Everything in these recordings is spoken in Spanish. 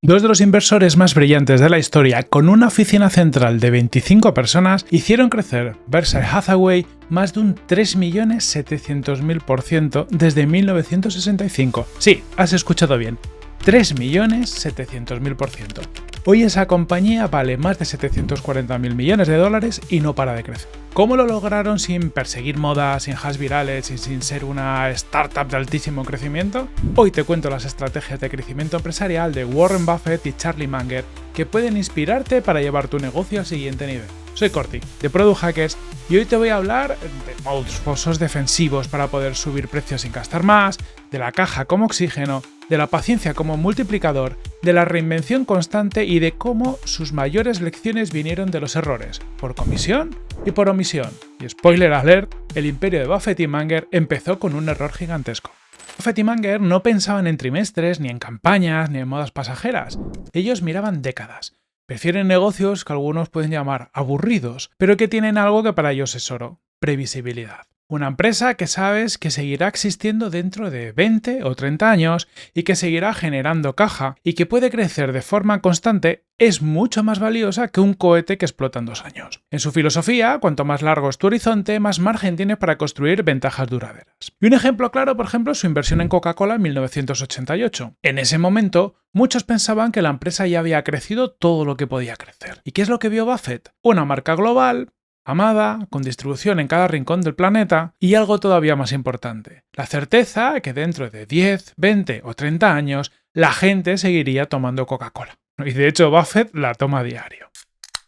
Dos de los inversores más brillantes de la historia, con una oficina central de 25 personas, hicieron crecer Berkshire Hathaway más de un 3.700.000% desde 1965. Sí, has escuchado bien, 3.700.000%. Hoy esa compañía vale más de 740.000 millones de dólares y no para de crecer. ¿Cómo lo lograron sin perseguir modas, sin hashtags virales y sin ser una startup de altísimo crecimiento? Hoy te cuento las estrategias de crecimiento empresarial de Warren Buffett y Charlie Munger que pueden inspirarte para llevar tu negocio al siguiente nivel. Soy Corti, de Product Hackers, y hoy te voy a hablar de modos fosos defensivos para poder subir precios sin gastar más, de la caja como oxígeno, de la paciencia como multiplicador, de la reinvención constante y de cómo sus mayores lecciones vinieron de los errores, por comisión y por omisión. Y spoiler alert, el imperio de Buffett y Munger empezó con un error gigantesco. Buffett y Munger no pensaban en trimestres, ni en campañas, ni en modas pasajeras. Ellos miraban décadas. Prefieren negocios que algunos pueden llamar aburridos, pero que tienen algo que para ellos es oro: previsibilidad. Una empresa que sabes que seguirá existiendo dentro de 20 o 30 años y que seguirá generando caja y que puede crecer de forma constante es mucho más valiosa que un cohete que explota en 2 años. En su filosofía, cuanto más largo es tu horizonte, más margen tienes para construir ventajas duraderas. Y un ejemplo claro, por ejemplo, es su inversión en Coca-Cola en 1988. En ese momento, muchos pensaban que la empresa ya había crecido todo lo que podía crecer. ¿Y qué es lo que vio Buffett? Una marca global, amada, con distribución en cada rincón del planeta, y algo todavía más importante: la certeza que dentro de 10, 20 o 30 años la gente seguiría tomando Coca-Cola. Y de hecho Buffett la toma a diario.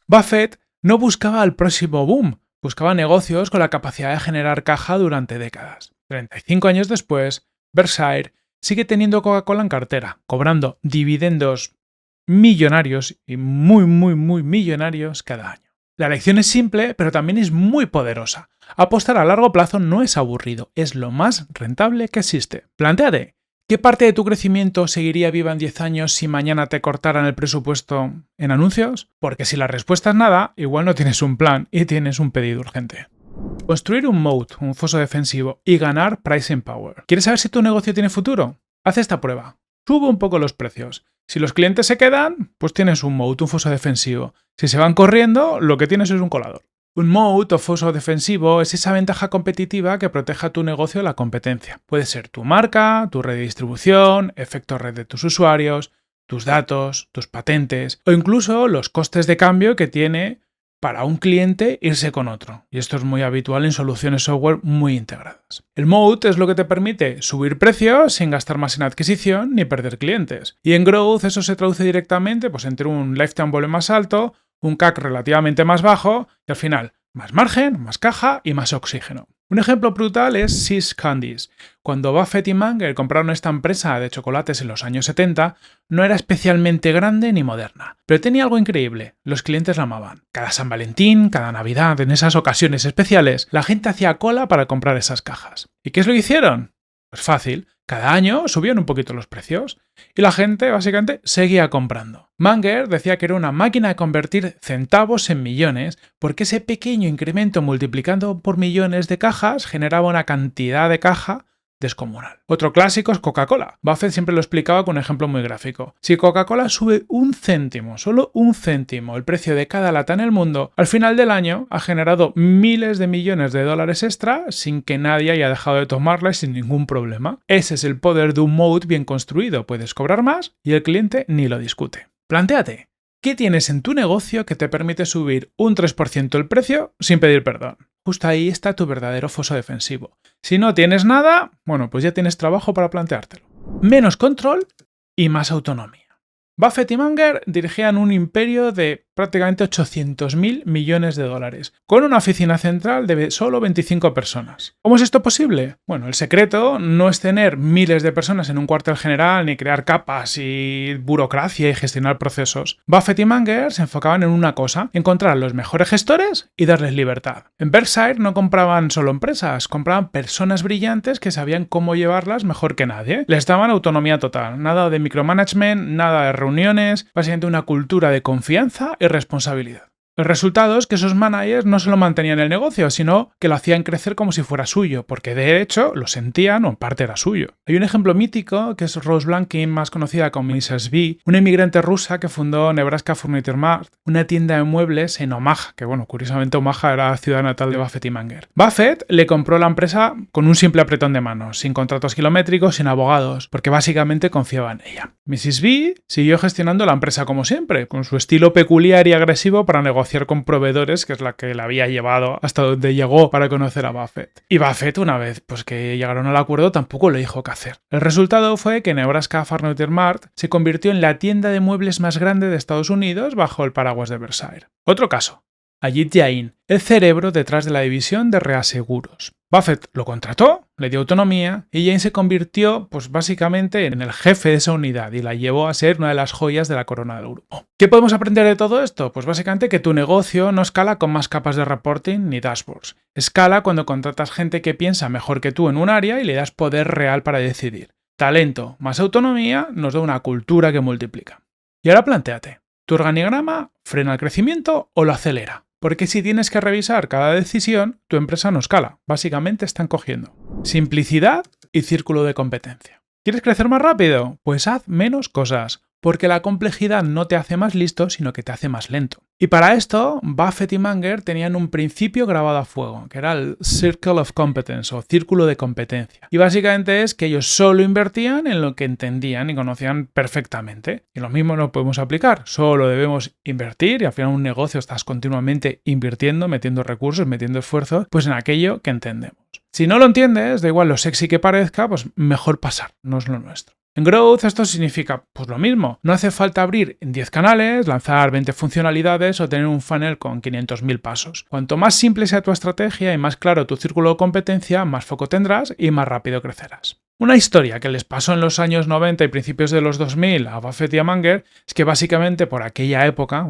Buffett no buscaba el próximo boom, buscaba negocios con la capacidad de generar caja durante décadas. 35 años después, Berkshire sigue teniendo Coca-Cola en cartera, cobrando dividendos millonarios y muy millonarios cada año. La lección es simple, pero también es muy poderosa. Apostar a largo plazo no es aburrido, es lo más rentable que existe. Plantéate, ¿qué parte de tu crecimiento seguiría viva en 10 años si mañana te cortaran el presupuesto en anuncios? Porque si la respuesta es nada, igual no tienes un plan y tienes un pedido urgente. Construir un moat, un foso defensivo, y ganar pricing power. ¿Quieres saber si tu negocio tiene futuro? Haz esta prueba. Sube un poco los precios. Si los clientes se quedan, pues tienes un moat, un foso defensivo. Si se van corriendo, lo que tienes es un colador. Un moat o foso defensivo es esa ventaja competitiva que proteja tu negocio de la competencia. Puede ser tu marca, tu red de distribución, efecto red de tus usuarios, tus datos, tus patentes o incluso los costes de cambio que tiene para un cliente irse con otro. Y esto es muy habitual en soluciones software muy integradas. El moat es lo que te permite subir precios sin gastar más en adquisición ni perder clientes. Y en growth eso se traduce directamente entre un lifetime value más alto, un CAC relativamente más bajo y al final más margen, más caja y más oxígeno. Un ejemplo brutal es See's Candies. Cuando Buffett y Munger compraron esta empresa de chocolates en los años 70, no era especialmente grande ni moderna, pero tenía algo increíble: los clientes la amaban. Cada San Valentín, cada Navidad, en esas ocasiones especiales, la gente hacía cola para comprar esas cajas. ¿Y qué es lo que hicieron? Pues fácil, cada año subían un poquito los precios y la gente básicamente seguía comprando. Munger decía que era una máquina de convertir centavos en millones porque ese pequeño incremento multiplicando por millones de cajas generaba una cantidad de caja descomunal. Otro clásico es Coca-Cola. Buffett siempre lo explicaba con un ejemplo muy gráfico. Si Coca-Cola sube un céntimo, solo un céntimo, el precio de cada lata en el mundo, al final del año ha generado miles de millones de dólares extra sin que nadie haya dejado de tomarla y sin ningún problema. Ese es el poder de un moat bien construido. Puedes cobrar más y el cliente ni lo discute. Plantéate, ¿qué tienes en tu negocio que te permite subir un 3% el precio sin pedir perdón? Justo ahí está tu verdadero foso defensivo. Si no tienes nada, pues ya tienes trabajo para planteártelo. Menos control y más autonomía. Buffett y Munger dirigían un imperio de prácticamente 800.000 millones de dólares, con una oficina central de solo 25 personas. ¿Cómo es esto posible? El secreto no es tener miles de personas en un cuartel general, ni crear capas y burocracia y gestionar procesos. Buffett y Munger se enfocaban en una cosa: encontrar a los mejores gestores y darles libertad. En Berkshire no compraban solo empresas, compraban personas brillantes que sabían cómo llevarlas mejor que nadie. Les daban autonomía total, nada de micromanagement, nada de reuniones, básicamente una cultura de confianza y responsabilidad. El resultado es que esos managers no solo mantenían el negocio, sino que lo hacían crecer como si fuera suyo, porque de hecho lo sentían o en parte era suyo. Hay un ejemplo mítico que es Rose Blankin, más conocida como Mrs. B, una inmigrante rusa que fundó Nebraska Furniture Mart, una tienda de muebles en Omaha, que bueno, curiosamente Omaha era la ciudad natal de Buffett y Munger. Buffett le compró la empresa con un simple apretón de manos, sin contratos kilométricos, sin abogados, porque básicamente confiaba en ella. Mrs. B siguió gestionando la empresa como siempre, con su estilo peculiar y agresivo para negociar con proveedores, que es la que la había llevado hasta donde llegó para conocer a Buffett. Y Buffett, una vez que llegaron al acuerdo, tampoco le dijo qué hacer. El resultado fue que Nebraska Furniture Mart se convirtió en la tienda de muebles más grande de Estados Unidos bajo el paraguas de Berkshire. Otro caso. Ajit Jain, el cerebro detrás de la división de reaseguros. Buffett lo contrató, le dio autonomía y Jain se convirtió básicamente en el jefe de esa unidad y la llevó a ser una de las joyas de la corona del grupo. ¿Qué podemos aprender de todo esto? Pues básicamente que tu negocio no escala con más capas de reporting ni dashboards. Escala cuando contratas gente que piensa mejor que tú en un área y le das poder real para decidir. Talento más autonomía nos da una cultura que multiplica. Y ahora plantéate, ¿tu organigrama frena el crecimiento o lo acelera? Porque si tienes que revisar cada decisión, tu empresa no escala. Básicamente están cogiendo simplicidad y círculo de competencia. ¿Quieres crecer más rápido? Pues haz menos cosas, porque la complejidad no te hace más listo, sino que te hace más lento. Y para esto, Buffett y Munger tenían un principio grabado a fuego, que era el Circle of Competence o círculo de competencia. Y básicamente es que ellos solo invertían en lo que entendían y conocían perfectamente. Y lo mismo lo podemos aplicar. Solo debemos invertir y al final un negocio estás continuamente invirtiendo, metiendo recursos, metiendo esfuerzos, pues en aquello que entendemos. Si no lo entiendes, da igual lo sexy que parezca, pues mejor pasar, no es lo nuestro. En Growth esto significa pues lo mismo. No hace falta abrir 10 canales, lanzar 20 funcionalidades o tener un funnel con 500.000 pasos. Cuanto más simple sea tu estrategia y más claro tu círculo de competencia, más foco tendrás y más rápido crecerás. Una historia que les pasó en los años 90 y principios de los 2000 a Buffett y a Munger es que básicamente por aquella época,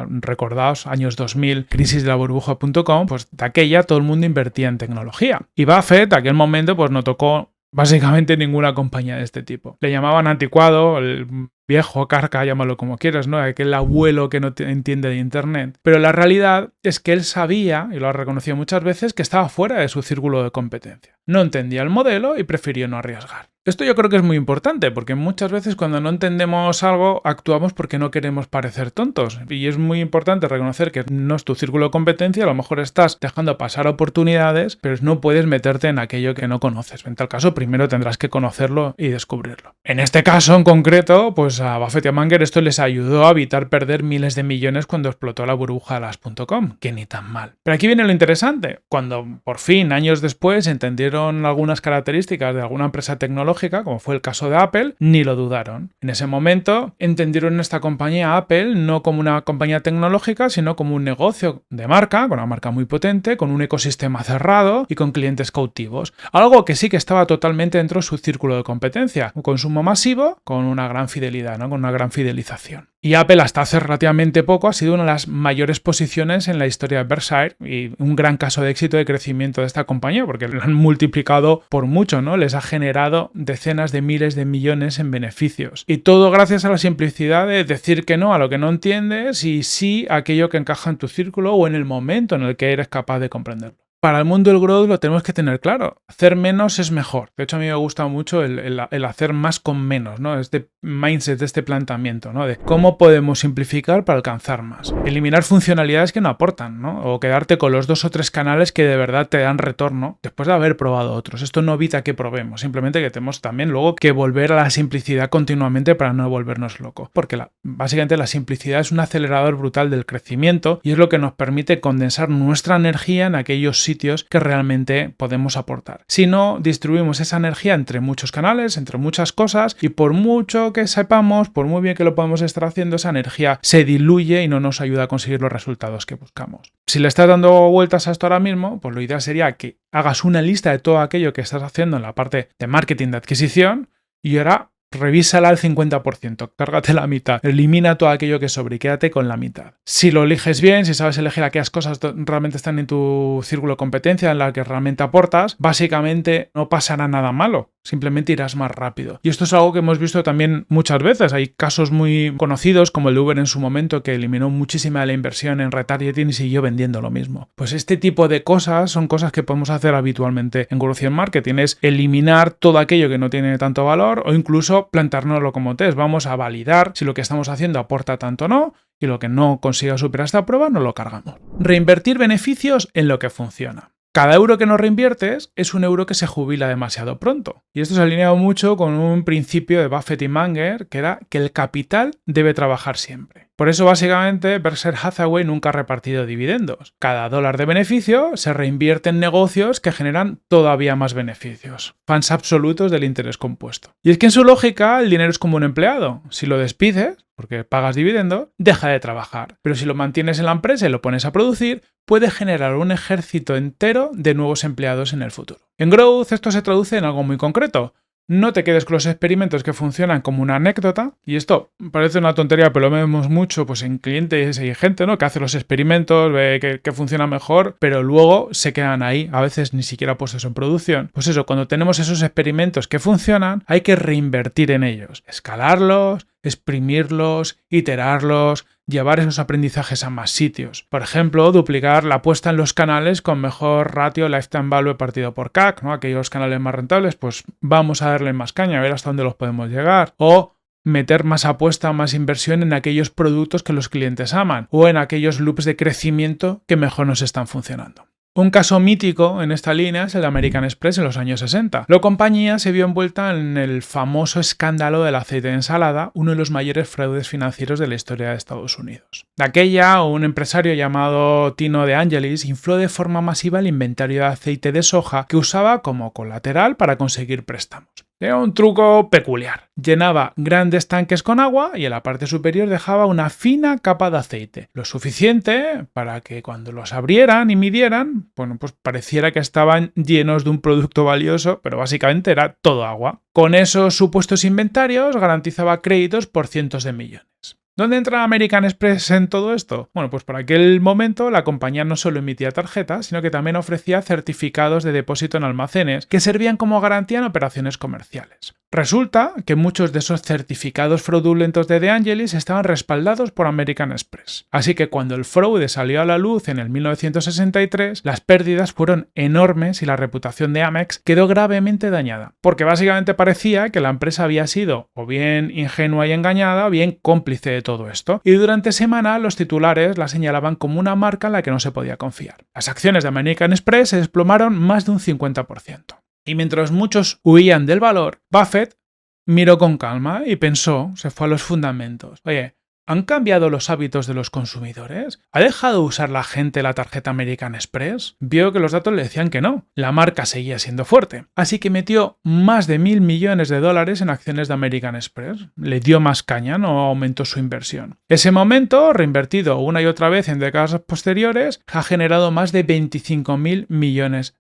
recordaos, años 2000, crisis de la burbuja.com, pues de aquella todo el mundo invertía en tecnología. Y Buffett, aquel momento, pues no tocó básicamente ninguna compañía de este tipo. Le llamaban anticuado, el viejo, carca, llámalo como quieras, ¿no? Aquel abuelo que no entiende de internet. Pero la realidad es que él sabía, y lo ha reconocido muchas veces, que estaba fuera de su círculo de competencia. No entendía el modelo y prefirió no arriesgar. Esto yo creo que es muy importante, porque muchas veces cuando no entendemos algo, actuamos porque no queremos parecer tontos. Y es muy importante reconocer que no es tu círculo de competencia, a lo mejor estás dejando pasar oportunidades, pero no puedes meterte en aquello que no conoces. En tal caso, primero tendrás que conocerlo y descubrirlo. En este caso en concreto, pues a Buffett y a Munger esto les ayudó a evitar perder miles de millones cuando explotó la burbuja de las .com, que ni tan mal. Pero aquí viene lo interesante. Cuando por fin, años después, entendieron algunas características de alguna empresa tecnológica, como fue el caso de Apple, ni lo dudaron. En ese momento entendieron esta compañía Apple no como una compañía tecnológica, sino como un negocio de marca, con una marca muy potente, con un ecosistema cerrado y con clientes cautivos. Algo que sí que estaba totalmente dentro de su círculo de competencia. Un consumo masivo con una gran fidelidad, ¿no? Con una gran fidelización. Y Apple hasta hace relativamente poco ha sido una de las mayores posiciones en la historia de Berkshire y un gran caso de éxito de crecimiento de esta compañía porque lo han multiplicado por mucho, ¿no? Les ha generado decenas de miles de millones en beneficios. Y todo gracias a la simplicidad de decir que no a lo que no entiendes y sí a aquello que encaja en tu círculo o en el momento en el que eres capaz de comprenderlo. Para el mundo del growth lo tenemos que tener claro. Hacer menos es mejor. De hecho, a mí me gusta mucho el hacer más con menos, ¿no? Este mindset, este planteamiento, ¿no? De cómo podemos simplificar para alcanzar más. Eliminar funcionalidades que no aportan, ¿no? O quedarte con los 2 o 3 canales que de verdad te dan retorno después de haber probado otros. Esto no evita que probemos, simplemente que tenemos también luego que volver a la simplicidad continuamente para no volvernos locos. Porque básicamente la simplicidad es un acelerador brutal del crecimiento y es lo que nos permite condensar nuestra energía en aquellos sitios que realmente podemos aportar. Si no, distribuimos esa energía entre muchos canales, entre muchas cosas y por mucho que sepamos, por muy bien que lo podamos estar haciendo, esa energía se diluye y no nos ayuda a conseguir los resultados que buscamos. Si le estás dando vueltas a esto ahora mismo, pues lo ideal sería que hagas una lista de todo aquello que estás haciendo en la parte de marketing de adquisición y ahora revísala al 50%, cárgate la mitad, elimina todo aquello que sobre y quédate con la mitad. Si lo eliges bien, si sabes elegir aquellas cosas que realmente están en tu círculo de competencia, en la que realmente aportas, básicamente no pasará nada malo. simplemente irás más rápido. Y esto es algo que hemos visto también muchas veces. Hay casos muy conocidos como el de Uber en su momento, que eliminó muchísima de la inversión en retargeting y siguió vendiendo lo mismo. Pues este tipo de cosas son cosas que podemos hacer habitualmente en Growth Marketing, es eliminar todo aquello que no tiene tanto valor o incluso planteárnoslo como test. Vamos a validar si lo que estamos haciendo aporta tanto o no, y lo que no consiga superar esta prueba no lo cargamos. Reinvertir beneficios en lo que funciona. Cada euro que no reinviertes es un euro que se jubila demasiado pronto. Y esto se ha alineado mucho con un principio de Buffett y Munger, que era que el capital debe trabajar siempre. Por eso, básicamente, Berkshire Hathaway nunca ha repartido dividendos. Cada dólar de beneficio se reinvierte en negocios que generan todavía más beneficios. Fans absolutos del interés compuesto. Y es que en su lógica, el dinero es como un empleado. Si lo despides, porque pagas dividendo, deja de trabajar. Pero si lo mantienes en la empresa y lo pones a producir, puede generar un ejército entero de nuevos empleados en el futuro. En Growth esto se traduce en algo muy concreto. No te quedes con los experimentos que funcionan como una anécdota, y esto parece una tontería, pero lo vemos mucho pues, en clientes y gente, ¿no?, que hace los experimentos, ve que funciona mejor, pero luego se quedan ahí, a veces ni siquiera puestos en producción. Pues eso, cuando tenemos esos experimentos que funcionan, hay que reinvertir en ellos, escalarlos, exprimirlos, iterarlos, llevar esos aprendizajes a más sitios. Por ejemplo, duplicar la apuesta en los canales con mejor ratio Lifetime Value partido por CAC, ¿no? Aquellos canales más rentables, pues vamos a darle más caña, a ver hasta dónde los podemos llegar. O meter más apuesta, más inversión en aquellos productos que los clientes aman o en aquellos loops de crecimiento que mejor nos están funcionando. Un caso mítico en esta línea es el de American Express en los años 60. La compañía se vio envuelta en el famoso escándalo del aceite de ensalada, uno de los mayores fraudes financieros de la historia de Estados Unidos. De aquella, un empresario llamado Tino De Angelis infló de forma masiva el inventario de aceite de soja que usaba como colateral para conseguir préstamos. Era un truco peculiar. Llenaba grandes tanques con agua y en la parte superior dejaba una fina capa de aceite, lo suficiente para que cuando los abrieran y midieran, bueno, pues pareciera que estaban llenos de un producto valioso, pero básicamente era todo agua. Con esos supuestos inventarios garantizaba créditos por cientos de millones. ¿Dónde entra American Express en todo esto? Bueno, pues por aquel momento la compañía no solo emitía tarjetas, sino que también ofrecía certificados de depósito en almacenes que servían como garantía en operaciones comerciales. Resulta que muchos de esos certificados fraudulentos de De Angelis estaban respaldados por American Express. Así que cuando el fraude salió a la luz en el 1963, las pérdidas fueron enormes y la reputación de Amex quedó gravemente dañada, porque básicamente parecía que la empresa había sido o bien ingenua y engañada o bien cómplice de todo esto. Y durante semana los titulares la señalaban como una marca en la que no se podía confiar. Las acciones de American Express se desplomaron más de un 50%. Y mientras muchos huían del valor, Buffett miró con calma y pensó, se fue a los fundamentos. Oye, ¿han cambiado los hábitos de los consumidores? ¿Ha dejado de usar la gente la tarjeta American Express? Vio que los datos le decían que no. La marca seguía siendo fuerte. Así que metió más de $1.000 millones en acciones de American Express. Le dio más caña, no aumentó su inversión. Ese momento, reinvertido una y otra vez en décadas posteriores, ha generado más de $25.000 millones.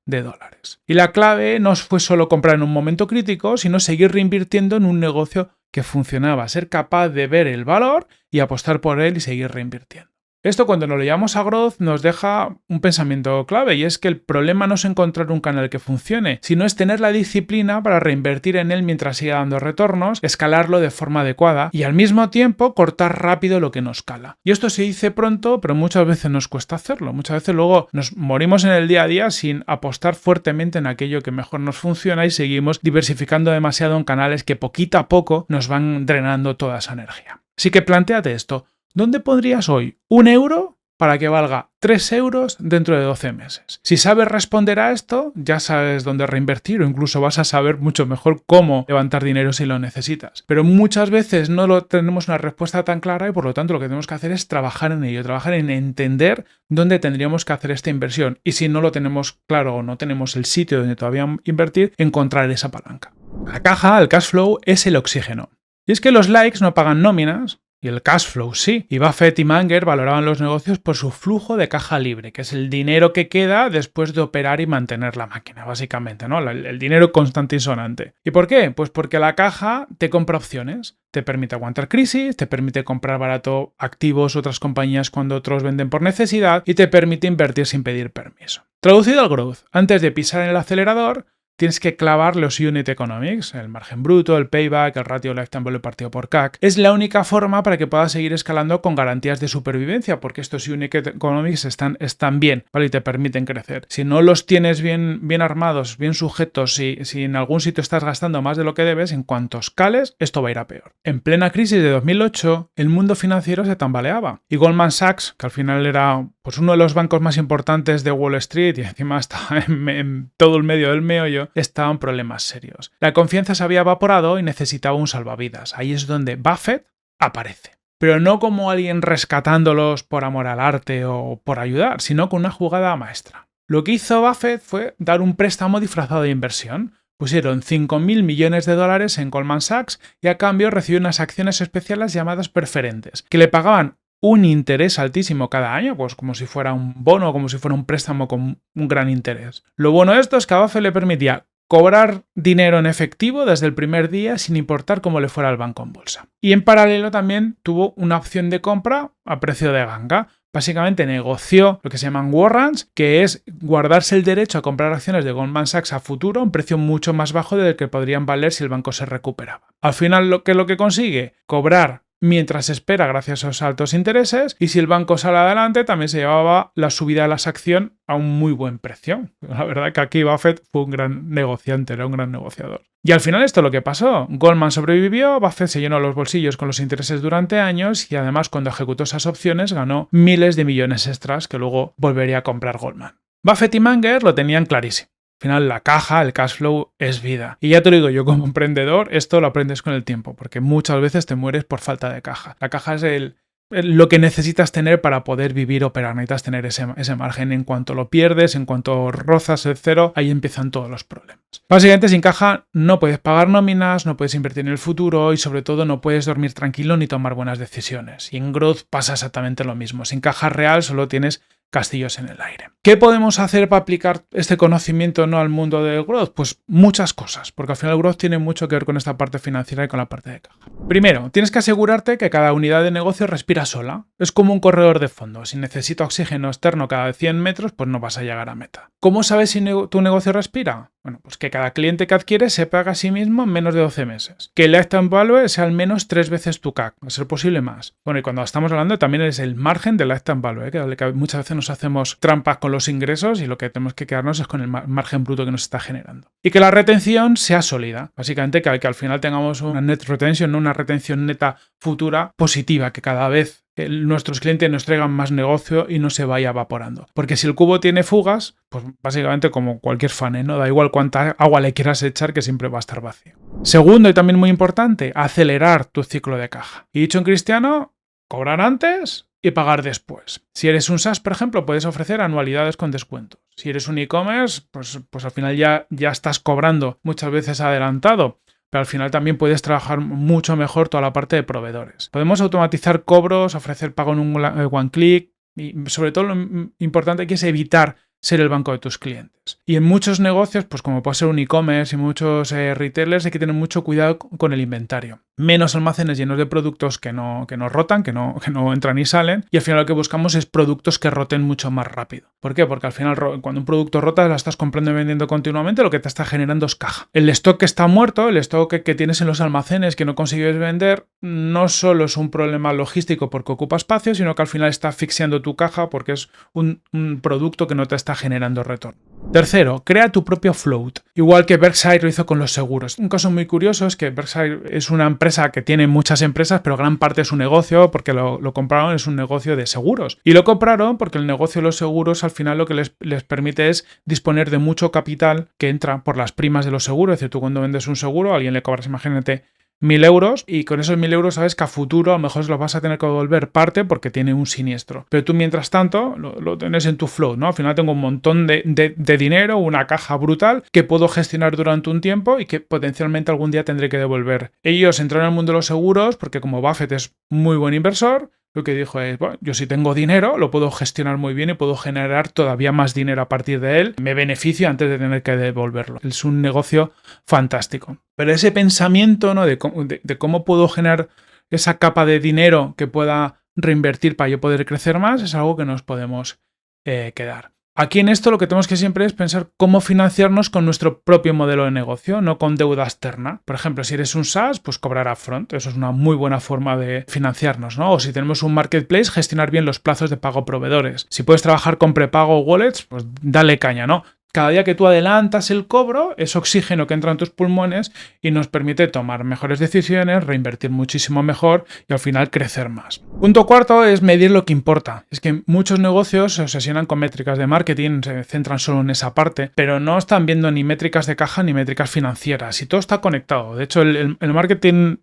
Y la clave no fue solo comprar en un momento crítico, sino seguir reinvirtiendo en un negocio que funcionaba, ser capaz de ver el valor y apostar por él y seguir reinvirtiendo. Esto cuando nos lo llevamos a Growth nos deja un pensamiento clave y es que el problema no es encontrar un canal que funcione, sino es tener la disciplina para reinvertir en él mientras siga dando retornos, escalarlo de forma adecuada y al mismo tiempo cortar rápido lo que nos cala. Y esto se dice pronto, pero muchas veces nos cuesta hacerlo. Muchas veces luego nos morimos en el día a día sin apostar fuertemente en aquello que mejor nos funciona y seguimos diversificando demasiado en canales que poquito a poco nos van drenando toda esa energía. Así que plantéate esto. ¿Dónde pondrías hoy €1 para que valga €3 dentro de 12 meses? Si sabes responder a esto, ya sabes dónde reinvertir o incluso vas a saber mucho mejor cómo levantar dinero si lo necesitas. Pero muchas veces no tenemos una respuesta tan clara y por lo tanto lo que tenemos que hacer es trabajar en ello, trabajar en entender dónde tendríamos que hacer esta inversión y si no lo tenemos claro o no tenemos el sitio donde todavía invertir, encontrar esa palanca. La caja, el cash flow, es el oxígeno. Y es que los likes no pagan nóminas, y el cash flow sí. Y Buffett y Munger valoraban los negocios por su flujo de caja libre, que es el dinero que queda después de operar y mantener la máquina, básicamente, ¿no? El dinero constante y sonante. ¿Y por qué? Pues porque la caja te compra opciones. Te permite aguantar crisis, te permite comprar barato activos u otras compañías cuando otros venden por necesidad y te permite invertir sin pedir permiso. Traducido al growth, antes de pisar en el acelerador, tienes que clavar los unit economics, el margen bruto, el payback, el ratio lifetime value partido por CAC. Es la única forma para que puedas seguir escalando con garantías de supervivencia, porque estos unit economics están bien, ¿vale? Y te permiten crecer. Si no los tienes bien armados, bien sujetos, si en algún sitio estás gastando más de lo que debes, en cuanto escales, esto va a ir a peor. En plena crisis de 2008, el mundo financiero se tambaleaba y Goldman Sachs, que al final era pues uno de los bancos más importantes de Wall Street y encima estaba en todo el medio del meollo, estaba en problemas serios. La confianza se había evaporado y necesitaba un salvavidas. Ahí es donde Buffett aparece. Pero no como alguien rescatándolos por amor al arte o por ayudar, sino con una jugada maestra. Lo que hizo Buffett fue dar un préstamo disfrazado de inversión. Pusieron $5.000 millones en Goldman Sachs y a cambio recibió unas acciones especiales llamadas preferentes, que le pagaban un interés altísimo cada año, pues como si fuera un bono, como si fuera un préstamo con un gran interés. Lo bueno de esto es que a Buffett le permitía cobrar dinero en efectivo desde el primer día sin importar cómo le fuera al banco en bolsa. Y en paralelo también tuvo una opción de compra a precio de ganga. Básicamente negoció lo que se llaman warrants, que es guardarse el derecho a comprar acciones de Goldman Sachs a futuro a un precio mucho más bajo del que podrían valer si el banco se recuperaba. Al final, lo que consigue? Cobrar mientras espera gracias a esos altos intereses, y si el banco sale adelante también se llevaba la subida de las acciones a un muy buen precio. La verdad que aquí Buffett fue un gran negociante, era un gran negociador. Y al final esto es lo que pasó. Goldman sobrevivió, Buffett se llenó los bolsillos con los intereses durante años y además cuando ejecutó esas opciones ganó miles de millones extras que luego volvería a comprar Goldman. Buffett y Munger lo tenían clarísimo. Al final la caja, el cash flow es vida. Y ya te lo digo, yo como emprendedor esto lo aprendes con el tiempo, porque muchas veces te mueres por falta de caja. La caja es lo que necesitas tener para poder vivir, operar. Necesitas tener ese margen. En cuanto lo pierdes, en cuanto rozas el cero, ahí empiezan todos los problemas. Básicamente sin caja no puedes pagar nóminas, no puedes invertir en el futuro y sobre todo no puedes dormir tranquilo ni tomar buenas decisiones. Y en Growth pasa exactamente lo mismo. Sin caja real solo tienes castillos en el aire. ¿Qué podemos hacer para aplicar este conocimiento al mundo del growth? Pues muchas cosas, porque al final el growth tiene mucho que ver con esta parte financiera y con la parte de caja. Primero, tienes que asegurarte que cada unidad de negocio respira sola. Es como un corredor de fondo. Si necesita oxígeno externo cada 100 metros, pues no vas a llegar a meta. ¿Cómo sabes si tu negocio respira? Bueno, pues que cada cliente que adquiere se paga a sí mismo en menos de 12 meses. Que el lifetime value sea al menos 3 veces tu CAC, a ser posible más. Bueno, y cuando estamos hablando también es el margen del lifetime value, que muchas veces nos hacemos trampas con los ingresos y lo que tenemos que quedarnos es con el margen bruto que nos está generando. Y que la retención sea sólida. Básicamente que al final tengamos una net retention, una retención neta futura positiva, que cada vez nuestros clientes nos traigan más negocio y no se vaya evaporando. Porque si el cubo tiene fugas, pues básicamente como cualquier funnel, ¿no? Da igual cuánta agua le quieras echar, que siempre va a estar vacío. Segundo y también muy importante, acelerar tu ciclo de caja. Y dicho en cristiano, cobrar antes y pagar después. Si eres un SaaS, por ejemplo, puedes ofrecer anualidades con descuentos. Si eres un e-commerce, pues al final ya estás cobrando muchas veces adelantado. Pero al final también puedes trabajar mucho mejor toda la parte de proveedores. Podemos automatizar cobros, ofrecer pago en un one click y sobre todo lo importante aquí es evitar ser el banco de tus clientes. Y en muchos negocios, pues como puede ser un e-commerce y muchos retailers, hay que tener mucho cuidado con el inventario. Menos almacenes llenos de productos que no rotan, que no entran y salen. Y al final lo que buscamos es productos que roten mucho más rápido. ¿Por qué? Porque al final cuando un producto rota, la estás comprando y vendiendo continuamente, lo que te está generando es caja. El stock que está muerto, el stock que tienes en los almacenes que no consigues vender, no solo es un problema logístico porque ocupa espacio, sino que al final está asfixiando tu caja porque es un producto que no te está generando retorno. Tercero, crea tu propio float, igual que Berkshire lo hizo con los seguros. Un caso muy curioso es que Berkshire es una empresa que tiene muchas empresas, pero gran parte de su negocio, porque lo compraron, es un negocio de seguros. Y lo compraron porque el negocio de los seguros al final lo que les permite es disponer de mucho capital que entra por las primas de los seguros. Es decir, tú cuando vendes un seguro, a alguien le cobras, imagínate, 1.000 euros y con esos 1.000 euros sabes que a futuro a lo mejor se los vas a tener que devolver parte porque tiene un siniestro. Pero tú mientras tanto lo tienes en tu flow, ¿no? Al final tengo un montón de dinero, una caja brutal que puedo gestionar durante un tiempo y que potencialmente algún día tendré que devolver. Ellos entraron en el mundo de los seguros porque como Buffett es muy buen inversor, lo que dijo es, bueno, yo si tengo dinero lo puedo gestionar muy bien y puedo generar todavía más dinero a partir de él. Me beneficio antes de tener que devolverlo. Es un negocio fantástico. Pero ese pensamiento, ¿no? de cómo puedo generar esa capa de dinero que pueda reinvertir para yo poder crecer más es algo que nos podemos quedar. Aquí en esto lo que tenemos que siempre es pensar cómo financiarnos con nuestro propio modelo de negocio, no con deuda externa. Por ejemplo, si eres un SaaS, pues cobrar upfront. Eso es una muy buena forma de financiarnos, ¿no? O si tenemos un marketplace, gestionar bien los plazos de pago a proveedores. Si puedes trabajar con prepago o wallets, pues dale caña, ¿no? Cada día que tú adelantas el cobro es oxígeno que entra en tus pulmones y nos permite tomar mejores decisiones, reinvertir muchísimo mejor y al final crecer más. Punto cuarto es medir lo que importa. Es que muchos negocios se obsesionan con métricas de marketing, se centran solo en esa parte, pero no están viendo ni métricas de caja ni métricas financieras y todo está conectado. De hecho, el marketing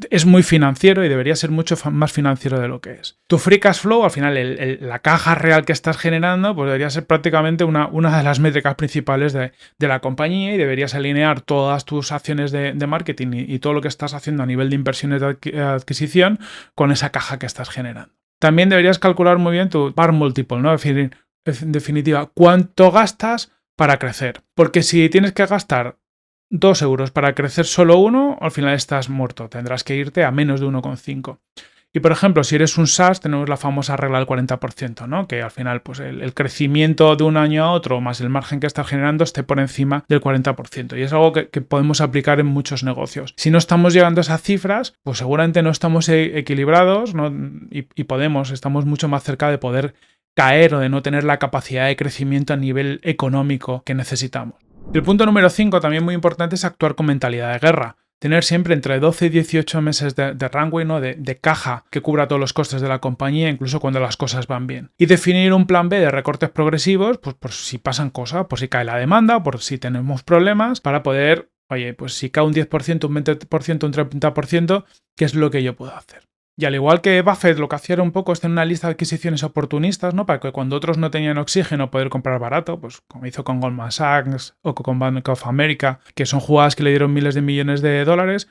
es muy financiero y debería ser mucho más financiero de lo que es. Tu free cash flow, al final, la caja real que estás generando, pues debería ser prácticamente una de las métricas principales de la compañía y deberías alinear todas tus acciones de marketing y todo lo que estás haciendo a nivel de inversiones de adquisición con esa caja que estás generando. También deberías calcular muy bien tu PAR multiple, ¿no? Es decir, en definitiva, cuánto gastas para crecer. Porque si tienes que gastar 2 euros para crecer solo 1, al final estás muerto. Tendrás que irte a menos de 1,5. Y por ejemplo, si eres un SaaS, tenemos la famosa regla del 40%, ¿no? Que al final, pues el crecimiento de un año a otro más el margen que estás generando esté por encima del 40%. Y es algo que podemos aplicar en muchos negocios. Si no estamos llegando a esas cifras, pues seguramente no estamos equilibrados, ¿no? Y estamos mucho más cerca de poder caer o de no tener la capacidad de crecimiento a nivel económico que necesitamos. El punto número 5, también muy importante, es actuar con mentalidad de guerra. Tener siempre entre 12 y 18 meses de runway, ¿no? de caja que cubra todos los costes de la compañía, incluso cuando las cosas van bien. Y definir un plan B de recortes progresivos, pues por si pasan cosas, por si cae la demanda, por si tenemos problemas, para poder, oye, pues si cae un 10%, un 20%, un 30%, ¿qué es lo que yo puedo hacer? Y al igual que Buffett, lo que hacía era un poco es tener una lista de adquisiciones oportunistas, ¿no? Para que cuando otros no tenían oxígeno poder comprar barato, pues como hizo con Goldman Sachs o con Bank of America, que son jugadas que le dieron miles de millones de dólares.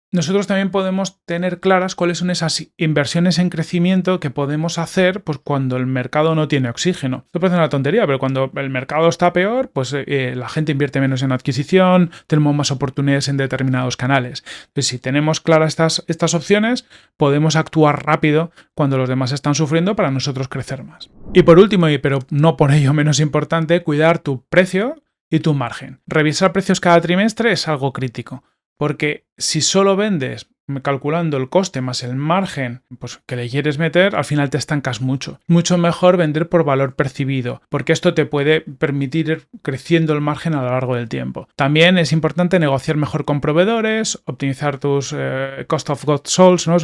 Nosotros también podemos tener claras cuáles son esas inversiones en crecimiento que podemos hacer pues, cuando el mercado no tiene oxígeno. Esto parece una tontería, pero cuando el mercado está peor, pues la gente invierte menos en adquisición, tenemos más oportunidades en determinados canales. Entonces, si tenemos claras estas opciones, podemos actuar rápido cuando los demás están sufriendo para nosotros crecer más. Y por último, pero no por ello menos importante, cuidar tu precio y tu margen. Revisar precios cada trimestre es algo crítico. Porque si solo vendes calculando el coste más el margen pues, que le quieres meter, al final te estancas mucho. Mucho mejor vender por valor percibido, porque esto te puede permitir ir creciendo el margen a lo largo del tiempo. También es importante negociar mejor con proveedores, optimizar tus cost of goods sold, ¿no?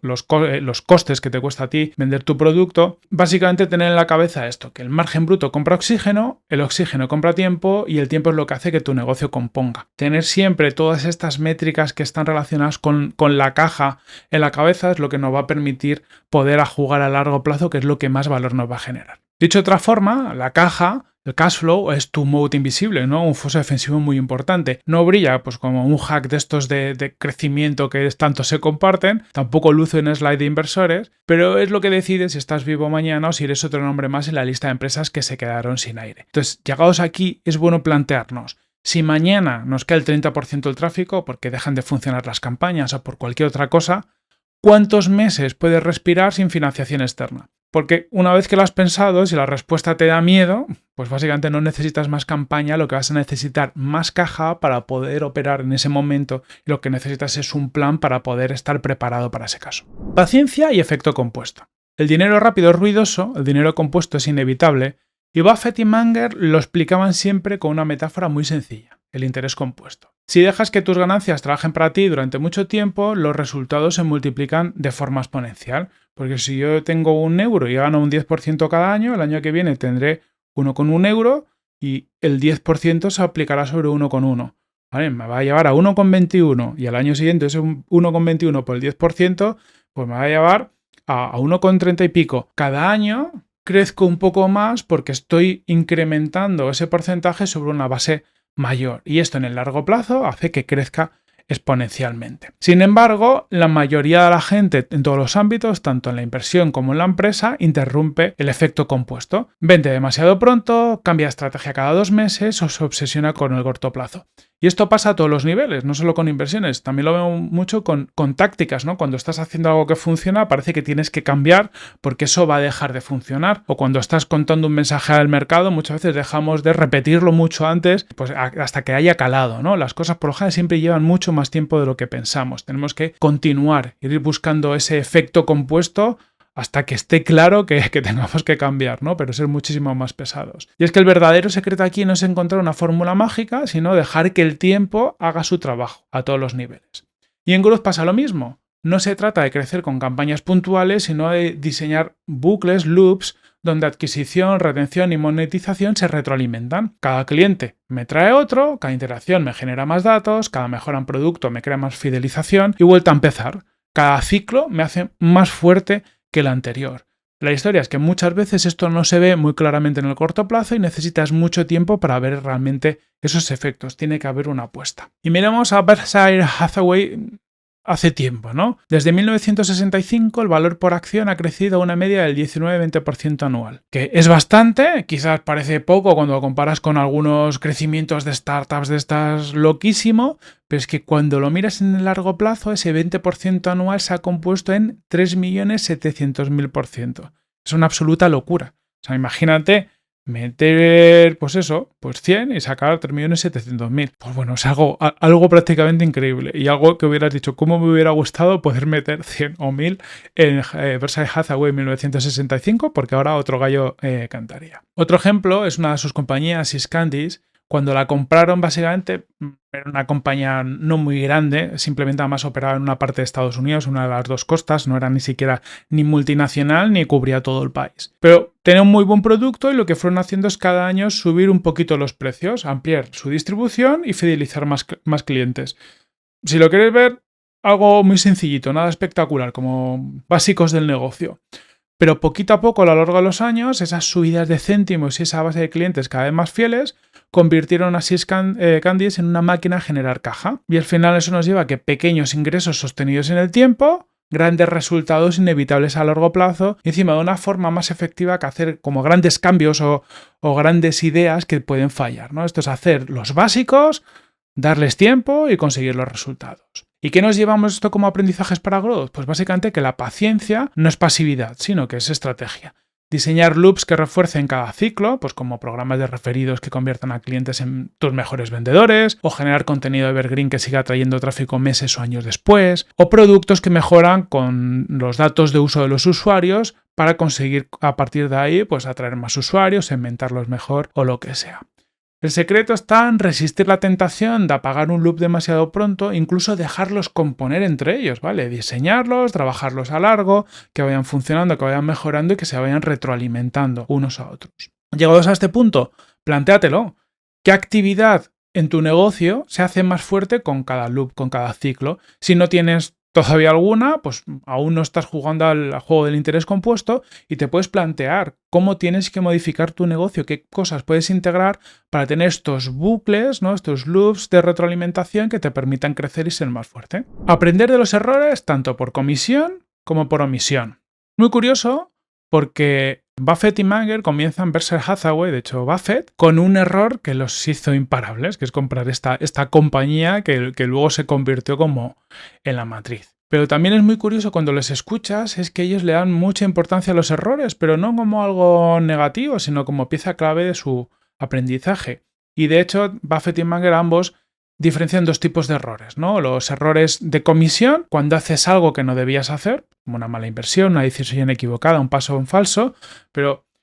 los costes que te cuesta a ti vender tu producto. Básicamente tener en la cabeza esto, que el margen bruto compra oxígeno, el oxígeno compra tiempo y el tiempo es lo que hace que tu negocio componga. Tener siempre todas estas métricas que están relacionadas con la caja en la cabeza es lo que nos va a permitir poder jugar a largo plazo, que es lo que más valor nos va a generar. Dicho de otra forma, la caja, el cash flow, es tu moat invisible, ¿no? Un foso defensivo muy importante. No brilla pues como un hack de estos de crecimiento que tanto se comparten, tampoco luce en slide de inversores, pero es lo que decide si estás vivo mañana o si eres otro nombre más en la lista de empresas que se quedaron sin aire. Entonces, llegados aquí, es bueno plantearnos: si mañana nos cae el 30% del tráfico porque dejan de funcionar las campañas o por cualquier otra cosa, ¿cuántos meses puedes respirar sin financiación externa? Porque una vez que lo has pensado, si la respuesta te da miedo, pues básicamente no necesitas más campaña, lo que vas a necesitar más caja para poder operar en ese momento y lo que necesitas es un plan para poder estar preparado para ese caso. Paciencia y efecto compuesto. El dinero rápido es ruidoso, el dinero compuesto es inevitable. Y Buffett y Munger lo explicaban siempre con una metáfora muy sencilla: el interés compuesto. Si dejas que tus ganancias trabajen para ti durante mucho tiempo, los resultados se multiplican de forma exponencial. Porque si yo tengo 1 euro y gano un 10% cada año, el año que viene tendré 1,1 euro y el 10% se aplicará sobre 1,1. ¿Vale? Me va a llevar a 1,21 y al año siguiente ese 1,21 por el 10%, pues me va a llevar a 1,30 y pico. Cada año crezco un poco más porque estoy incrementando ese porcentaje sobre una base mayor y esto en el largo plazo hace que crezca exponencialmente. Sin embargo, la mayoría de la gente en todos los ámbitos, tanto en la inversión como en la empresa, interrumpe el efecto compuesto. Vende demasiado pronto, cambia de estrategia cada 2 meses o se obsesiona con el corto plazo. Y esto pasa a todos los niveles, no solo con inversiones, también lo veo mucho con tácticas, ¿no? Cuando estás haciendo algo que funciona, parece que tienes que cambiar porque eso va a dejar de funcionar. O cuando estás contando un mensaje al mercado, muchas veces dejamos de repetirlo mucho antes, pues hasta que haya calado, ¿no? Las cosas por lo general siempre llevan mucho más tiempo de lo que pensamos. Tenemos que continuar, ir buscando ese efecto compuesto hasta que esté claro que tengamos que cambiar, ¿no? Pero ser muchísimo más pesados. Y es que el verdadero secreto aquí no es encontrar una fórmula mágica, sino dejar que el tiempo haga su trabajo a todos los niveles. Y en Growth pasa lo mismo. No se trata de crecer con campañas puntuales, sino de diseñar bucles, loops, donde adquisición, retención y monetización se retroalimentan. Cada cliente me trae otro, cada interacción me genera más datos, cada mejora en producto me crea más fidelización y vuelta a empezar. Cada ciclo me hace más fuerte que la anterior. La historia es que muchas veces esto no se ve muy claramente en el corto plazo y necesitas mucho tiempo para ver realmente esos efectos. Tiene que haber una apuesta. Y miremos a Berkshire Hathaway hace tiempo, ¿no? Desde 1965 el valor por acción ha crecido a una media del 19-20% anual, que es bastante, quizás parece poco cuando lo comparas con algunos crecimientos de startups de estas loquísimo, pero es que cuando lo miras en el largo plazo, ese 20% anual se ha compuesto en 3.700.000%. Es una absoluta locura. O sea, imagínate meter, pues 100 y sacar 3.700.000. Pues bueno, es algo prácticamente increíble. Y algo que hubieras dicho, ¿cómo me hubiera gustado poder meter 100 o 1.000 en Berkshire Hathaway 1965? Porque ahora otro gallo cantaría. Otro ejemplo es una de sus compañías, Syscandies. Cuando la compraron, básicamente, era una compañía no muy grande, simplemente además operaba en una parte de Estados Unidos, una de las dos costas, no era ni siquiera ni multinacional ni cubría todo el país. Pero tenía un muy buen producto y lo que fueron haciendo es cada año subir un poquito los precios, ampliar su distribución y fidelizar más clientes. Si lo queréis ver, algo muy sencillito, nada espectacular, como básicos del negocio. Pero poquito a poco, a lo largo de los años, esas subidas de céntimos y esa base de clientes cada vez más fieles convirtieron a Syscandies en una máquina a generar caja. Y al final eso nos lleva a que pequeños ingresos sostenidos en el tiempo, grandes resultados inevitables a largo plazo y encima de una forma más efectiva que hacer como grandes cambios o grandes ideas que pueden fallar, ¿no? Esto es hacer los básicos, darles tiempo y conseguir los resultados. ¿Y qué nos llevamos esto como aprendizajes para Growth? Pues básicamente que la paciencia no es pasividad, sino que es estrategia. Diseñar loops que refuercen cada ciclo, pues como programas de referidos que conviertan a clientes en tus mejores vendedores, o generar contenido evergreen que siga trayendo tráfico meses o años después, o productos que mejoran con los datos de uso de los usuarios para conseguir a partir de ahí pues atraer más usuarios, segmentarlos mejor o lo que sea. El secreto está en resistir la tentación de apagar un loop demasiado pronto, incluso dejarlos componer entre ellos, ¿vale? Diseñarlos, trabajarlos a largo, que vayan funcionando, que vayan mejorando y que se vayan retroalimentando unos a otros. Llegados a este punto, plantéatelo. ¿Qué actividad en tu negocio se hace más fuerte con cada loop, con cada ciclo? Si no tienes todavía alguna, pues aún no estás jugando al juego del interés compuesto y te puedes plantear cómo tienes que modificar tu negocio, qué cosas puedes integrar para tener estos bucles, ¿no? Estos loops de retroalimentación que te permitan crecer y ser más fuerte. Aprender de los errores tanto por comisión como por omisión. Muy curioso porque Buffett y Munger comienzan Berkshire Hathaway, de hecho Buffett, con un error que los hizo imparables, que es comprar esta compañía que luego se convirtió como en la matriz. Pero también es muy curioso cuando les escuchas, es que ellos le dan mucha importancia a los errores, pero no como algo negativo, sino como pieza clave de su aprendizaje. Y de hecho, Buffett y Munger ambos diferencian dos tipos de errores, ¿no? Los errores de comisión, cuando haces algo que no debías hacer, como una mala inversión, una decisión equivocada, un paso en falso,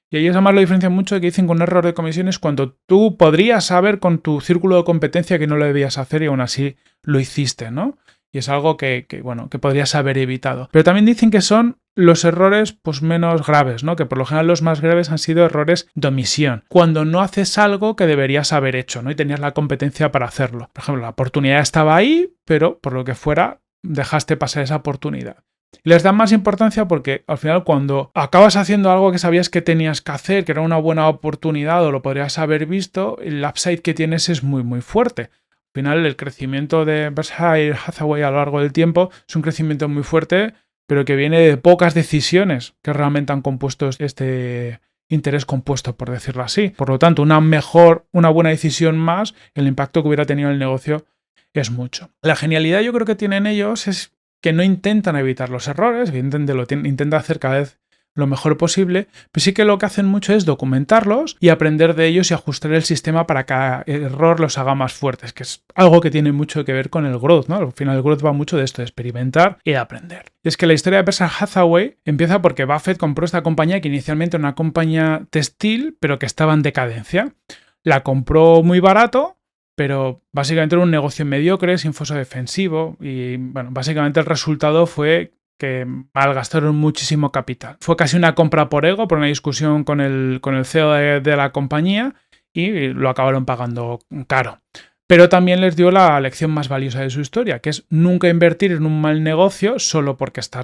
y ellos además lo diferencian mucho de que dicen que un error de comisión es cuando tú podrías saber con tu círculo de competencia que no lo debías hacer y aún así lo hiciste, ¿no? Y es algo que podrías haber evitado. Pero también dicen que son los errores pues menos graves, ¿no? Que por lo general los más graves han sido errores de omisión. Cuando no haces algo que deberías haber hecho, ¿no? Y tenías la competencia para hacerlo. Por ejemplo, la oportunidad estaba ahí, pero por lo que fuera, dejaste pasar esa oportunidad. Y les dan más importancia porque al final cuando acabas haciendo algo que sabías que tenías que hacer, que era una buena oportunidad o lo podrías haber visto, el upside que tienes es muy muy fuerte. Al final el crecimiento de Berkshire Hathaway a lo largo del tiempo es un crecimiento muy fuerte, pero que viene de pocas decisiones que realmente han compuesto este interés compuesto, por decirlo así. Por lo tanto, una buena decisión más, el impacto que hubiera tenido el negocio es mucho. La genialidad yo creo que tienen ellos es que no intentan evitar los errores, intentan hacer cada vez lo mejor posible, pero sí que lo que hacen mucho es documentarlos y aprender de ellos y ajustar el sistema para que cada error los haga más fuertes, que es algo que tiene mucho que ver con el growth, ¿no? Al final el growth va mucho de esto, de experimentar y aprender. Y es que la historia de Berkshire Hathaway empieza porque Buffett compró esta compañía que inicialmente era una compañía textil, pero que estaba en decadencia. La compró muy barato, pero básicamente era un negocio mediocre, sin foso defensivo y, bueno, básicamente el resultado fue que malgastaron muchísimo capital. Fue casi una compra por ego, por una discusión con el CEO de la compañía y lo acabaron pagando caro. Pero también les dio la lección más valiosa de su historia, que es nunca invertir en un mal negocio solo porque está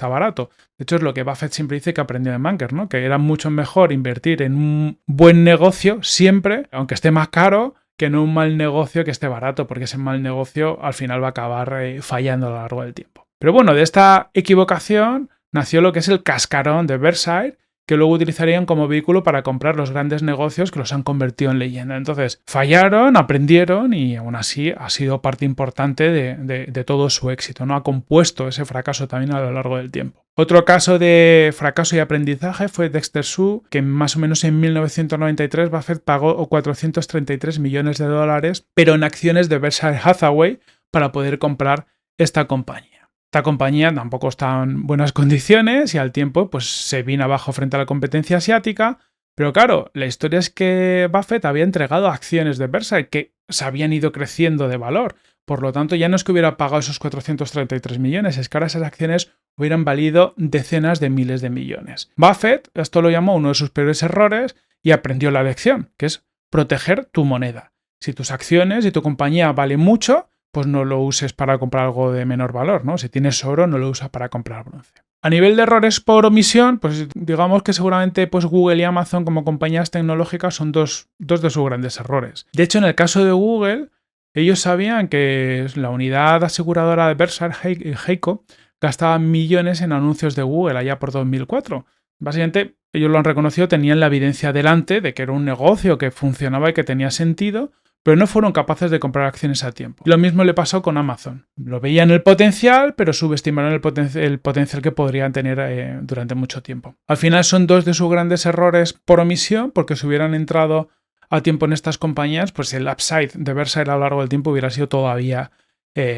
barato. De hecho, es lo que Buffett siempre dice que aprendió de Munger, ¿no? Que era mucho mejor invertir en un buen negocio siempre, aunque esté más caro, que no un mal negocio que esté barato, porque ese mal negocio al final va a acabar fallando a lo largo del tiempo. Pero bueno, de esta equivocación nació lo que es el cascarón de Berkshire, que luego utilizarían como vehículo para comprar los grandes negocios que los han convertido en leyenda. Entonces, fallaron, aprendieron y aún así ha sido parte importante de todo su éxito, ¿no? Ha compuesto ese fracaso también a lo largo del tiempo. Otro caso de fracaso y aprendizaje fue Dexter Su, que más o menos en 1993 Buffett pagó 433 millones de dólares, pero en acciones de Berkshire Hathaway para poder comprar esta compañía. Esta compañía tampoco está en buenas condiciones y al tiempo pues, se vino abajo frente a la competencia asiática. Pero claro, la historia es que Buffett había entregado acciones de Berkshire que se habían ido creciendo de valor. Por lo tanto, ya no es que hubiera pagado esos 433 millones, es que ahora esas acciones hubieran valido decenas de miles de millones. Buffett esto lo llamó uno de sus peores errores y aprendió la lección, que es proteger tu moneda. Si tus acciones y tu compañía valen mucho, pues no lo uses para comprar algo de menor valor, ¿no? Si tienes oro, no lo usas para comprar bronce. A nivel de errores por omisión, pues digamos que seguramente pues Google y Amazon como compañías tecnológicas son dos de sus grandes errores. De hecho, en el caso de Google, ellos sabían que la unidad aseguradora de Berkshire Hathaway gastaba millones en anuncios de Google allá por 2004. Básicamente, ellos lo han reconocido, tenían la evidencia delante de que era un negocio que funcionaba y que tenía sentido, pero no fueron capaces de comprar acciones a tiempo. Lo mismo le pasó con Amazon. Lo veían el potencial, pero subestimaron el potencial que podrían tener durante mucho tiempo. Al final son dos de sus grandes errores por omisión, porque si hubieran entrado a tiempo en estas compañías, pues el upside de Berkshire a lo largo del tiempo hubiera sido todavía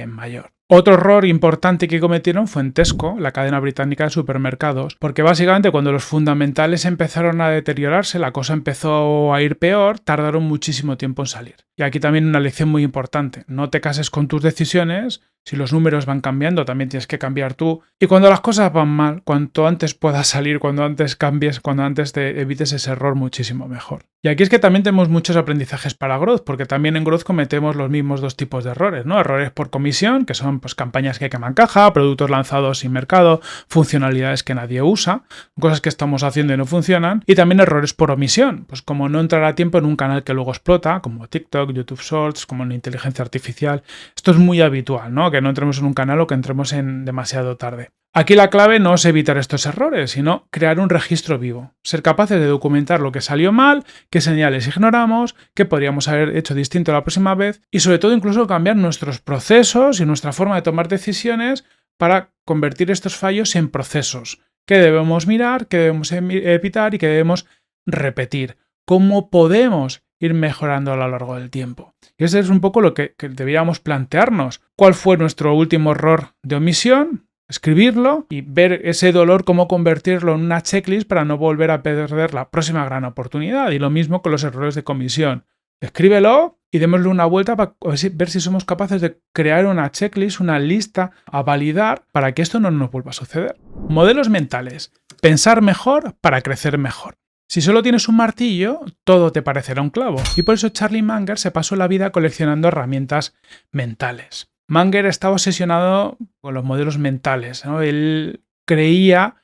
mayor. Otro error importante que cometieron fue en Tesco, la cadena británica de supermercados, porque básicamente cuando los fundamentales empezaron a deteriorarse, la cosa empezó a ir peor, tardaron muchísimo tiempo en salir. Y aquí también una lección muy importante, no te cases con tus decisiones, si los números van cambiando también tienes que cambiar tú. Y cuando las cosas van mal, cuanto antes puedas salir, cuando antes cambies, cuando antes te evites ese error, muchísimo mejor. Y aquí es que también tenemos muchos aprendizajes para Growth, porque también en Growth cometemos los mismos dos tipos de errores, ¿no? Errores por comisión, que son pues campañas que queman caja, productos lanzados sin mercado, funcionalidades que nadie usa, cosas que estamos haciendo y no funcionan, y también errores por omisión, pues como no entrar a tiempo en un canal que luego explota, como TikTok, YouTube Shorts, como en inteligencia artificial. Esto es muy habitual, ¿no? Que no entremos en un canal o que entremos en demasiado tarde. Aquí la clave no es evitar estos errores, sino crear un registro vivo. Ser capaces de documentar lo que salió mal, qué señales ignoramos, qué podríamos haber hecho distinto la próxima vez y sobre todo incluso cambiar nuestros procesos y nuestra forma de tomar decisiones para convertir estos fallos en procesos. ¿Qué debemos mirar, qué debemos evitar y qué debemos repetir? ¿Cómo podemos ir mejorando a lo largo del tiempo? Y ese es un poco lo que deberíamos plantearnos. ¿Cuál fue nuestro último error de omisión? Escribirlo y ver ese dolor, cómo convertirlo en una checklist para no volver a perder la próxima gran oportunidad. Y lo mismo con los errores de comisión. Escríbelo y démosle una vuelta para ver si somos capaces de crear una checklist, una lista a validar para que esto no nos vuelva a suceder. Modelos mentales. Pensar mejor para crecer mejor. Si solo tienes un martillo, todo te parecerá un clavo. Y por eso Charlie Munger se pasó la vida coleccionando herramientas mentales. Munger estaba obsesionado con los modelos mentales, ¿no? Él creía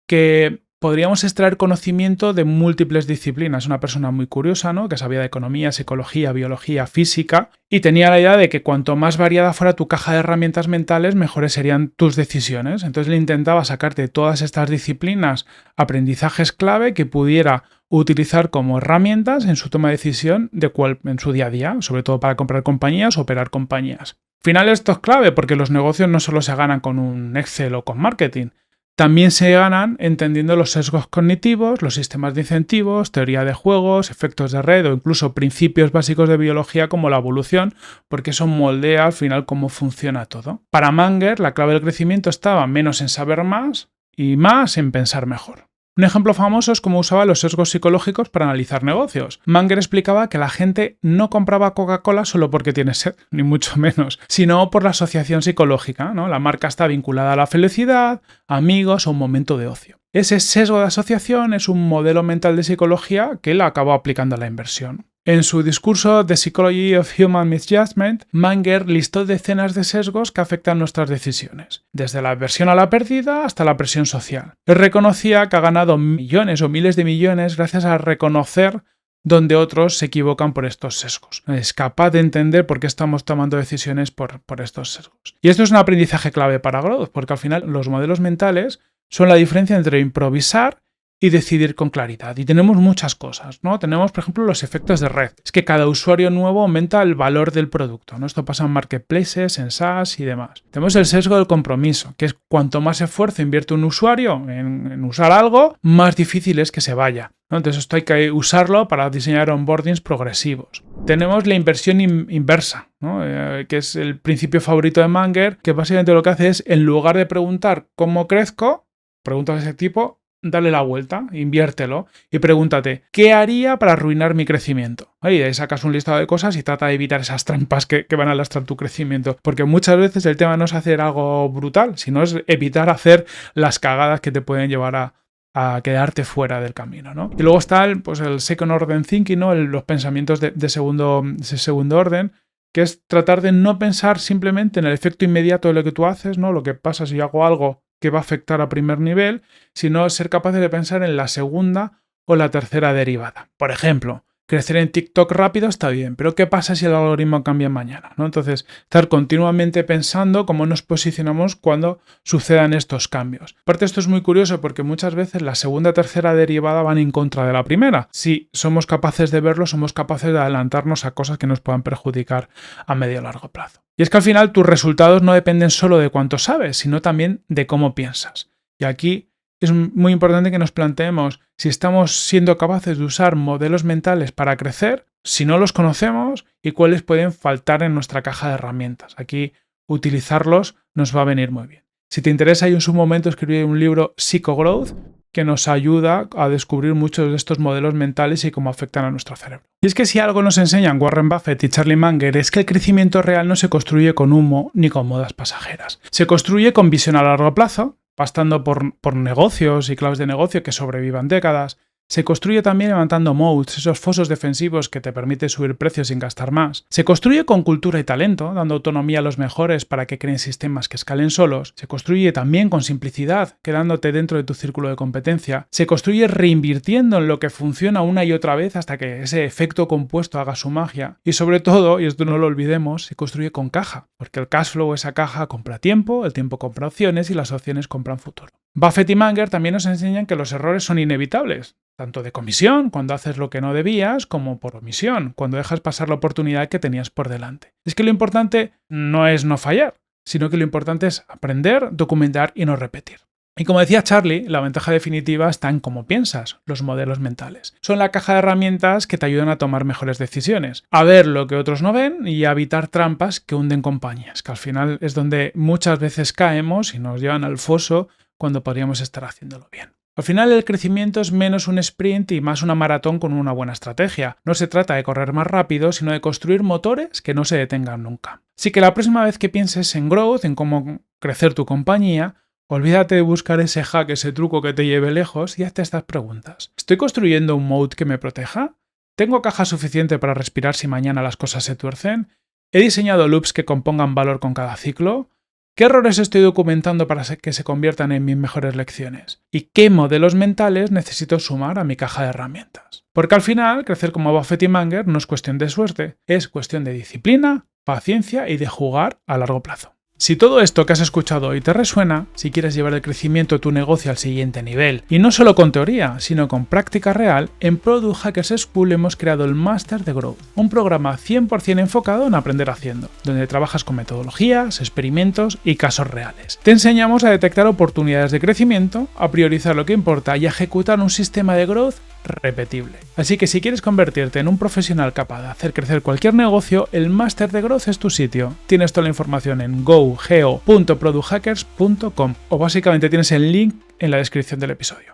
que podríamos extraer conocimiento de múltiples disciplinas. Una persona muy curiosa, ¿no? Que sabía de economía, psicología, biología, física, y tenía la idea de que cuanto más variada fuera tu caja de herramientas mentales, mejores serían tus decisiones. Entonces le intentaba sacar de todas estas disciplinas aprendizajes clave que pudiera utilizar como herramientas en su toma de decisión en su día a día, sobre todo para comprar compañías o operar compañías. Al final esto es clave porque los negocios no solo se ganan con un Excel o con marketing, también se ganan entendiendo los sesgos cognitivos, los sistemas de incentivos, teoría de juegos, efectos de red o incluso principios básicos de biología como la evolución, porque eso moldea al final cómo funciona todo. Para Munger, la clave del crecimiento estaba menos en saber más y más en pensar mejor. Un ejemplo famoso es cómo usaba los sesgos psicológicos para analizar negocios. Munger explicaba que la gente no compraba Coca-Cola solo porque tiene sed, ni mucho menos, sino por la asociación psicológica, ¿no? La marca está vinculada a la felicidad, amigos o un momento de ocio. Ese sesgo de asociación es un modelo mental de psicología que él acabó aplicando a la inversión. En su discurso The Psychology of Human Misjudgment, Munger listó decenas de sesgos que afectan nuestras decisiones, desde la aversión a la pérdida hasta la presión social. Él reconocía que ha ganado millones o miles de millones gracias a reconocer donde otros se equivocan por estos sesgos. Es capaz de entender por qué estamos tomando decisiones por estos sesgos. Y esto es un aprendizaje clave para Growth, porque al final los modelos mentales son la diferencia entre improvisar y decidir con claridad. Y tenemos muchas cosas, ¿no? Tenemos, por ejemplo, los efectos de red. Es que cada usuario nuevo aumenta el valor del producto, ¿no? Esto pasa en marketplaces, en SaaS y demás. Tenemos el sesgo del compromiso, que es cuanto más esfuerzo invierte un usuario en usar algo, más difícil es que se vaya, ¿no? Entonces esto hay que usarlo para diseñar onboardings progresivos. Tenemos la inversión inversa, ¿no? Que es el principio favorito de Munger, que básicamente lo que hace es, en lugar de preguntar ¿cómo crezco?, preguntas de ese tipo, dale la vuelta, inviértelo y pregúntate, ¿qué haría para arruinar mi crecimiento? Y de ahí sacas un listado de cosas y trata de evitar esas trampas que van a lastrar tu crecimiento. Porque muchas veces el tema no es hacer algo brutal, sino es evitar hacer las cagadas que te pueden llevar a quedarte fuera del camino, ¿no? Y luego está el second order thinking, ¿no? Los pensamientos de segundo orden, que es tratar de no pensar simplemente en el efecto inmediato de lo que tú haces, ¿no? Lo que pasa si hago algo que va a afectar a primer nivel, sino ser capaces de pensar en la segunda o la tercera derivada. Por ejemplo, crecer en TikTok rápido está bien, pero ¿qué pasa si el algoritmo cambia mañana?, ¿no? Entonces, estar continuamente pensando cómo nos posicionamos cuando sucedan estos cambios. Aparte, esto es muy curioso porque muchas veces la segunda o tercera derivada van en contra de la primera. Si somos capaces de verlo, somos capaces de adelantarnos a cosas que nos puedan perjudicar a medio o largo plazo. Y es que al final tus resultados no dependen solo de cuánto sabes, sino también de cómo piensas. Y aquí es muy importante que nos planteemos si estamos siendo capaces de usar modelos mentales para crecer, si no los conocemos y cuáles pueden faltar en nuestra caja de herramientas. Aquí utilizarlos nos va a venir muy bien. Si te interesa, yo en su momento escribí un libro Psychogrowth que nos ayuda a descubrir muchos de estos modelos mentales y cómo afectan a nuestro cerebro. Y es que si algo nos enseñan Warren Buffett y Charlie Munger es que el crecimiento real no se construye con humo ni con modas pasajeras. Se construye con visión a largo plazo, pastando por negocios y claves de negocio que sobrevivan décadas. Se construye también levantando moats, esos fosos defensivos que te permiten subir precios sin gastar más. Se construye con cultura y talento, dando autonomía a los mejores para que creen sistemas que escalen solos. Se construye también con simplicidad, quedándote dentro de tu círculo de competencia. Se construye reinvirtiendo en lo que funciona una y otra vez hasta que ese efecto compuesto haga su magia. Y sobre todo, y esto no lo olvidemos, se construye con caja, porque el cash flow, esa caja, compra tiempo, el tiempo compra opciones y las opciones compran futuro. Buffett y Munger también nos enseñan que los errores son inevitables, tanto de comisión, cuando haces lo que no debías, como por omisión, cuando dejas pasar la oportunidad que tenías por delante. Es que lo importante no es no fallar, sino que lo importante es aprender, documentar y no repetir. Y como decía Charlie, la ventaja definitiva está en cómo piensas, los modelos mentales. Son la caja de herramientas que te ayudan a tomar mejores decisiones, a ver lo que otros no ven y a evitar trampas que hunden compañías, que al final es donde muchas veces caemos y nos llevan al foso cuando podríamos estar haciéndolo bien. Al final el crecimiento es menos un sprint y más una maratón con una buena estrategia. No se trata de correr más rápido, sino de construir motores que no se detengan nunca. Así que la próxima vez que pienses en growth, en cómo crecer tu compañía, olvídate de buscar ese hack, ese truco que te lleve lejos y hazte estas preguntas. ¿Estoy construyendo un moat que me proteja? ¿Tengo caja suficiente para respirar si mañana las cosas se tuercen? ¿He diseñado loops que compongan valor con cada ciclo? ¿Qué errores estoy documentando para que se conviertan en mis mejores lecciones? ¿Y qué modelos mentales necesito sumar a mi caja de herramientas? Porque al final, crecer como Buffett y Munger no es cuestión de suerte, es cuestión de disciplina, paciencia y de jugar a largo plazo. Si todo esto que has escuchado hoy te resuena, si quieres llevar el crecimiento de tu negocio al siguiente nivel, y no solo con teoría, sino con práctica real, en Product Hackers School hemos creado el Máster de Growth, un programa 100% enfocado en aprender haciendo, donde trabajas con metodologías, experimentos y casos reales. Te enseñamos a detectar oportunidades de crecimiento, a priorizar lo que importa y a ejecutar un sistema de growth repetible. Así que si quieres convertirte en un profesional capaz de hacer crecer cualquier negocio, el Máster de Growth es tu sitio. Tienes toda la información en geo.producthackers.com o básicamente tienes el link en la descripción del episodio.